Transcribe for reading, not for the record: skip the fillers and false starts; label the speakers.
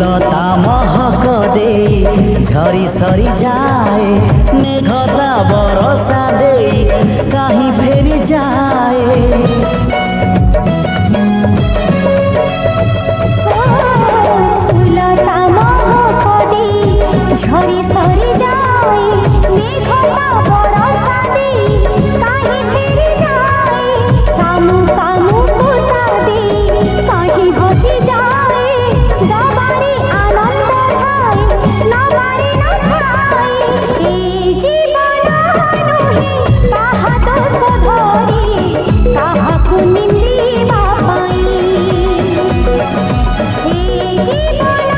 Speaker 1: लता महक दे झरी सरी जाए मेघता बरसा दे कहीं फेरी जाए
Speaker 2: लता महक दे झरी सरी जाए मेघता बरसा दे कहीं फेरी जाए सामु कामु पुता दे कहीं हजी जाए दबारी आनंद थाए नबारी न थाए ए जीवन नुहे ताहा दोष धरी काहाकु निंदिबा पाई ए जीवन